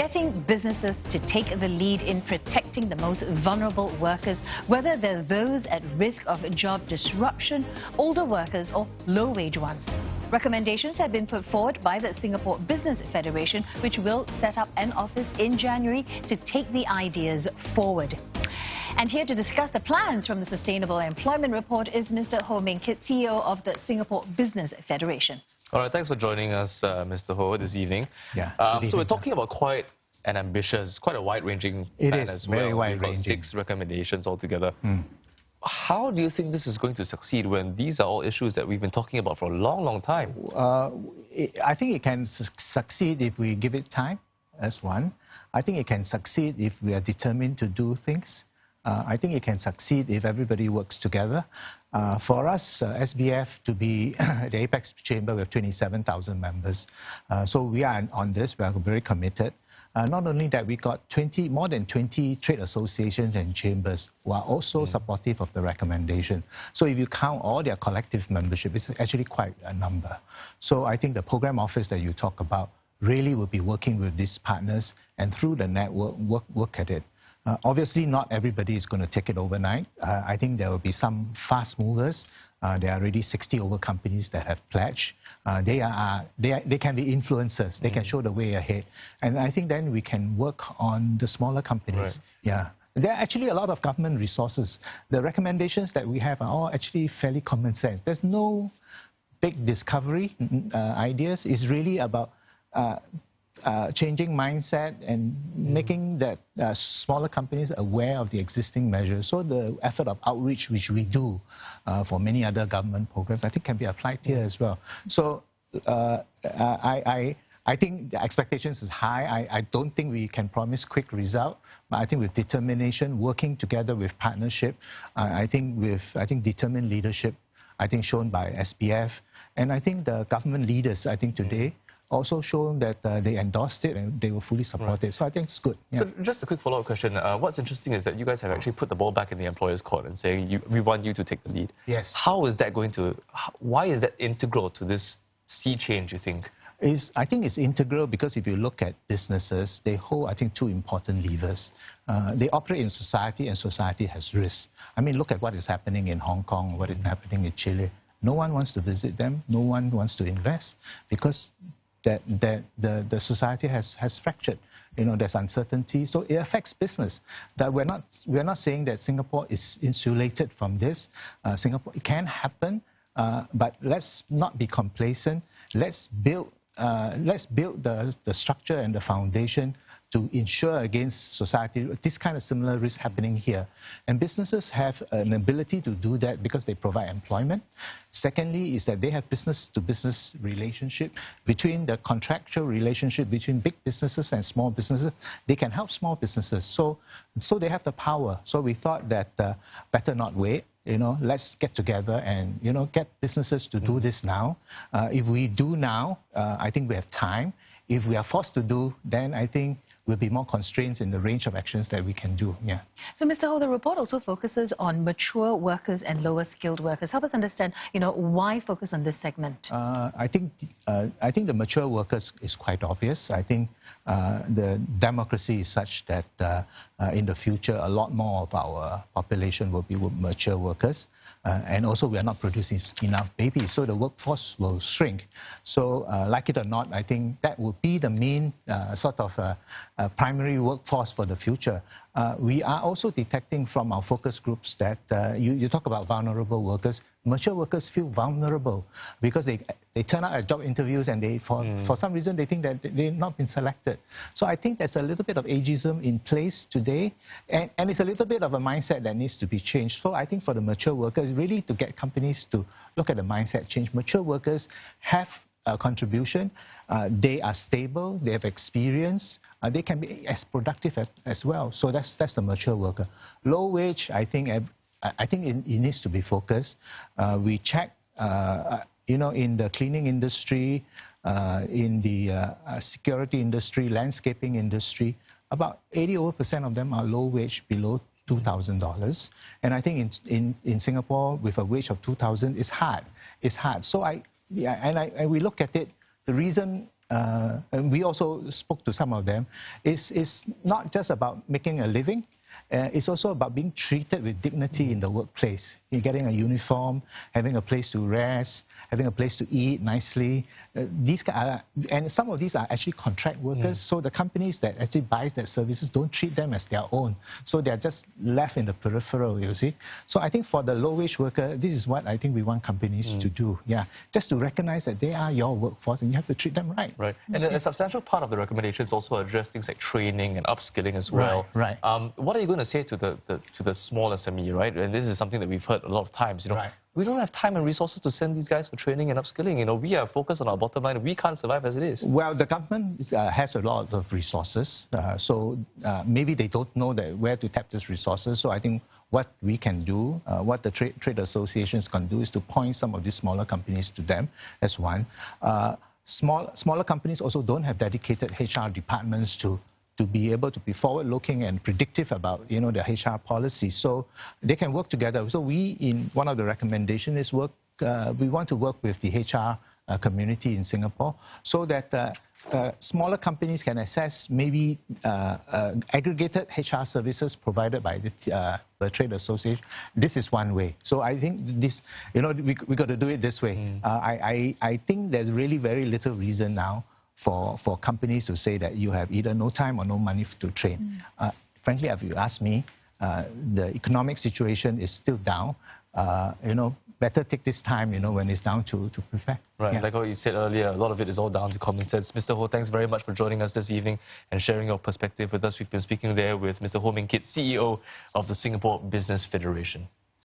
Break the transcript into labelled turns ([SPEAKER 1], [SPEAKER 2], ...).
[SPEAKER 1] getting businesses to take the lead in protecting the most vulnerable workers, whether they're those at risk of job disruption, older workers or low-wage ones. Recommendations have been put forward by the Singapore Business Federation, which will set up an office in January to take the ideas forward. And here to discuss the plans from the Sustainable Employment Report is Mr. Ho Meng Kit, CEO of the Singapore Business Federation.
[SPEAKER 2] All right, thanks for joining us, Mr. Ho, this evening.
[SPEAKER 3] Yeah.
[SPEAKER 2] So we're talking about quite an ambitious, quite a wide-ranging plan as well.
[SPEAKER 3] Very wide-ranging.
[SPEAKER 2] We've got 6 recommendations altogether. How do you think this is going to succeed when these are all issues that we've been talking about for a long, long time?
[SPEAKER 3] I think it can succeed if we give it time, as one. I think it can succeed if we are determined to do things. I think it can succeed if everybody works together. For us, SBF, to be the apex chamber with 27,000 members. So we are on this, we are very committed. Not only that, we got more than 20 trade associations and chambers who are also supportive of the recommendation. So if you count all their collective membership, it's actually quite a number. So I think the program office that you talk about really will be working with these partners and through the network, work at it. Obviously, not everybody is going to take it overnight. I think there will be some fast movers. There are already 60 over companies that have pledged. They can be influencers. They can show the way ahead. And I think then we can work on the smaller companies.
[SPEAKER 2] Right.
[SPEAKER 3] Yeah. There are actually a lot of government resources. The recommendations that we have are all actually fairly common sense. There's no big discovery ideas. It's really about changing mindset and making that smaller companies aware of the existing measures. So the effort of outreach, which we do for many other government programs, I think can be applied here as well. So I think the expectations is high. I don't think we can promise quick result, but I think with determination, working together with partnership, I think determined leadership, I think shown by SBF, and I think the government leaders, I think today, also shown that they endorsed it and they will fully support it. So I think it's good. Yeah.
[SPEAKER 2] So just a quick follow-up question. What's interesting is that you guys have actually put the ball back in the employer's court and saying we want you to take the lead.
[SPEAKER 3] Yes.
[SPEAKER 2] How is that going to, why is that integral to this sea change, you think?
[SPEAKER 3] I think it's integral because if you look at businesses, they hold, I think, 2 important levers. They operate in society and society has risks. I mean, look at what is happening in Hong Kong, what is happening in Chile. No one wants to visit them. No one wants to invest because the society has fractured. You know, there's uncertainty, so it affects business. That we're not saying that Singapore is insulated from this. It can happen, but let's not be complacent. Let's build the structure and the foundation to ensure against society this kind of similar risk happening here. And businesses have an ability to do that because they provide employment. Secondly is that they have business-to-business relationship between the contractual relationship between big businesses and small businesses. They can help small businesses. So they have the power. So we thought that better not wait. You know, let's get together and, you know, get businesses to do this now. If we do now, I think we have time. If we are forced to do, then I think we'll be more constraints in the range of actions that we can do. Yeah.
[SPEAKER 1] So, Mr. Ho, the report also focuses on mature workers and lower skilled workers. Help us understand, you know, why focus on this segment?
[SPEAKER 3] I think the mature workers is quite obvious. I think the democracy is such that in the future, a lot more of our population will be mature workers. And also, we are not producing enough babies, so the workforce will shrink. So, like it or not, I think that will be the main sort of primary workforce for the future. We are also detecting from our focus groups that you talk about vulnerable workers. Mature workers feel vulnerable because they turn out at job interviews and for some reason they think that they've not been selected. So I think there's a little bit of ageism in place today, and it's a little bit of a mindset that needs to be changed. So I think for the mature workers, really to get companies to look at the mindset change. Mature workers have a contribution. They are stable. They have experience. They can be as productive as well. So that's the mature worker. Low wage, I think it needs to be focused. We check, you know, in the cleaning industry, in the security industry, landscaping industry, about 80% of them are low wage, below $2,000. And I think in Singapore, with a wage of $2,000, it's hard. It's hard. So we look at it. The reason and we also spoke to some of them, is not just about making a living. It's also about being treated with dignity in the workplace. You're getting a uniform, having a place to rest, having a place to eat nicely. And some of these are actually contract workers, so the companies that actually buy their services don't treat them as their own. So they're just left in the peripheral, you see. So I think for the low-wage worker, this is what I think we want companies to do. Yeah, just to recognize that they are your workforce and you have to treat them right.
[SPEAKER 2] Right. And a substantial part of the recommendations also address things like training and upskilling as well.
[SPEAKER 3] Right.
[SPEAKER 2] What are you going to say to the small SME, right? And this is something that we've heard a lot of times. We don't have time and resources to send these guys for training and upskilling. We are focused on our bottom line. We can't survive as it is.
[SPEAKER 3] Well, the government has a lot of resources, so maybe they don't know where to tap these resources. So I think what we can do, what the trade associations can do, is to point some of these smaller companies to them as one. Smaller companies also don't have dedicated HR departments to be able to be forward-looking and predictive about, the HR policy. So they can work together. So we, in one of the recommendations, is we want to work with the HR community in Singapore so that smaller companies can access maybe aggregated HR services provided by the trade association. This is one way. So I think this, we got to do it this way. I think there's really very little reason now for companies to say that you have either no time or no money to train. Frankly, if you ask me, the economic situation is still down. Better take this time, when it's down to prepare.
[SPEAKER 2] Right,
[SPEAKER 3] Yeah.
[SPEAKER 2] like what you said earlier, a lot of it is all down to common sense. Mr. Ho, thanks very much for joining us this evening and sharing your perspective with us. We've been speaking there with Mr. Ho Meng Kit, CEO of the Singapore Business Federation.